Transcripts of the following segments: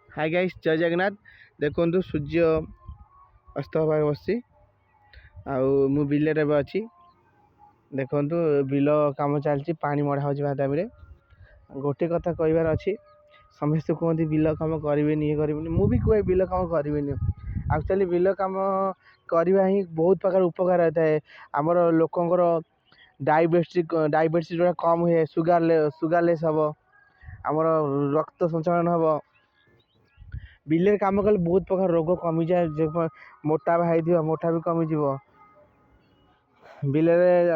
Hi guys जय जगन्नाथ। देखो सूर्य अस्त हबार बस मु बिल अच्छी देखु बिल कम चलती पानी मड़ा हो टाइम गोटे कथा कहबार अच्छी समस्ते कहते बिल कम करेंगे ये करेंगे मुझे कहे बिल कम करेंगे एक्चुअली बिल कम करवा ही बहुत प्रकार उपकार होता है आमर लोकंर डायबिटीज जो कम हुए सुगारलेस हम आमर रक्त संचालन हम बिल कम कले बहुत प्रकार रोग कमी जाए जो मोटा भाई थी मोटा भी कमिज बिल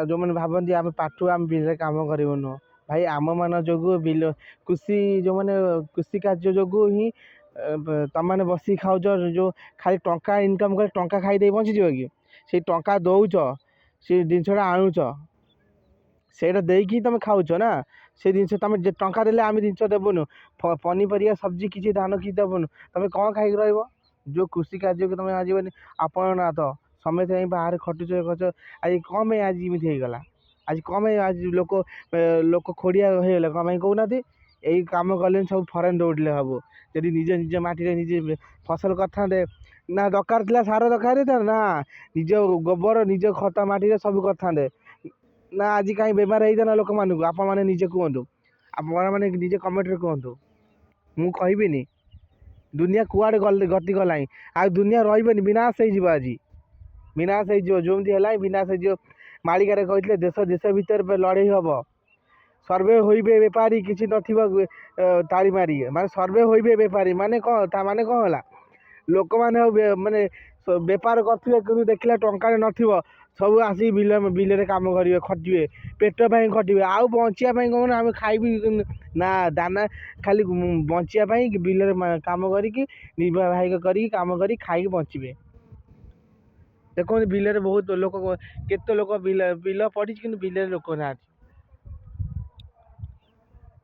जो मैंने भावती आम पाठू आम बिल कम करूँ भाई आम मान जो बिल कृषि जो मैंने कृषि कार्य जो ही तुम मैंने बस खाऊ जो खाली टंका इनकम कर टंका खाई बंचीज कि से टंका दौच से जिनसा आणुच ସେଇଟା ଦେଇକି ତମେ ଖାଉଛ ନା ସେ ଜିନିଷ ତମେ ଟଙ୍କା ଦେଲେ ଆମେ ଜିନିଷ ଦେବୁନୁ ପନିପରିବା ସବଜି କିଛି ଧାନ କିଛି ଦେବୁନୁ ତମେ କ'ଣ ଖାଇକି ରହିବ ଯେଉଁ କୃଷି କାର୍ଯ୍ୟକୁ ତମେ ଆଜିବନି ଆପଣ ନା ତ ସମସ୍ତେ ଯାଇ ବାହାରେ ଖଟୁଛ ଆଜି କ'ଣ ପାଇଁ ଆଜି ଏମିତି ହେଇଗଲା ଆଜି କ'ଣ ପାଇଁ ଆଜି ଲୋକ ଖୋଡ଼ିଆ ହେଇଗଲେ କ'ଣ ପାଇଁ କହୁନାହାନ୍ତି ଏଇ କାମ କଲେନି ସବୁ ଫରେନ୍ ଦୌଡ଼ିଲେ ହବ ଯଦି ନିଜ ମାଟିରେ ନିଜେ ଫସଲ କରିଥାନ୍ତେ ନା ଦରକାର ଥିଲା ସାର ଦରକାର ହେଇଥାନ୍ତା ନା ନିଜ ଗୋବର ନିଜ ଖତ ମାଟିରେ ସବୁ କରିଥାନ୍ତେ ନା ଆଜି कहीं बेमार होता लोक मानू आपण मैंने निजे कहतु आपण निजे कमेंट कहतु मु कहबिनी दुनिया कुआड़े गति गला आ दुनिया रही विनाश हो आज विनाश होमती है विनाश हो मालिकार कहते देश देश भितर लड़े हम सर्वे होइबे बेपारी किसी नाड़ी मारी माने सर्वे होइबे बेपारी माने कौन माने कौन है लोक मैंने माने बेपार करेंगे देखला टंका नथिबो सब आसी बिल काम करेंगे खटे पेट पर खटे आउ बचापी कौन आम खाइबी ना दाना खाली बचापी बिल कम करवाहिक कम कर खाई बचे देखो बिल बहुत लोक केते लोक बिल पड़ी कि बिल लोक ना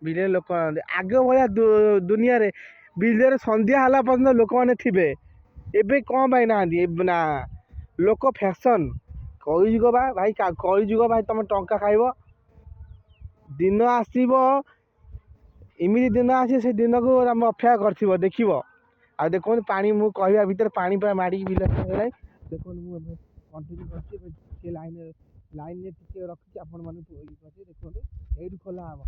बिल लोक आगे भाया दुनिया रे बिल संध्या है पर्यटन लोक मैंने थे एबे कौन पाई ना लोक फैशन कलिजुग भाई कलिजुग भाई तुम टंका खाइब दिन आसब इमिति दिन आसे से दिन को आम अपेक्षा कर देख आ देखो पानी मु कहवा भितर पानी पूरा माड़ी बिल देखो मुझे कंटिन्यू कर लाइन लाइन रखी आपण मैंने देखो ये खोला हम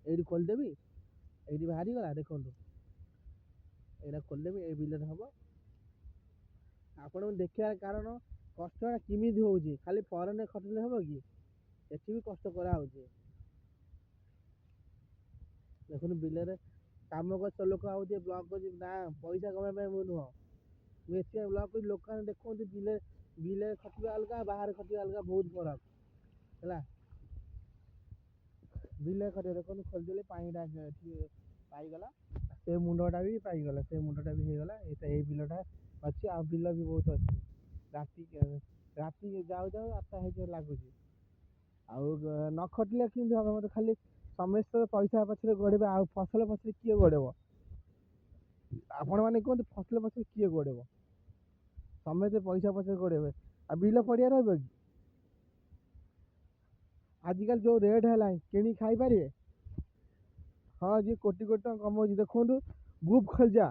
ये खोलदेवी ये बाहरी गला देखो यहाँ खोलदेवी ये बिल हम आपण देखा कारण कष्टा केमी हो खाली फरेन खटले हम कि एटी भी कष्ट करा देखो बिल कम कर लोक आए ब्लॉक कर ना पैसा कमाई नुह मुझे ब्लॉक कर लोक देखो बिल बिल खटिया अलग बाहर खटिया अलग बहुत फरक है बिल खटिया देखो खोलदेले पानीटा पाईगला से मुंडटा भी पाईगला से मुंडटा भी होगला ये बिलटा अच्छी आ बिल भी बहुत अच्छी राति राति जाऊ जाऊ 8टा लगुच न खटिले कि हम मतलब खाली समस्त पैसा पछरे गोड़े आ फसल पछरे किए गोड़ेब आपण मैंने कहते फसल पछरे किए गोड़ेब समस्त पैसा पछरे गोड़े आ बिल पड़िया रहा कि आजिकल जो रेट है कि खाई पारे हाँ जी कोटी कोटी टका कमाऊँ देखो ग्रुप खोल जा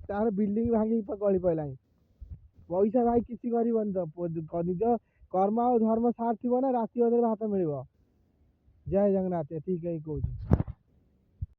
तार बिल्डिंग भांगी गली पड़ा पैसा भाई किसी कर निज कर्म और धर्म साथ थी ना राति अधे भात मिल जय जगन्नाथ ठीक है कहूँ।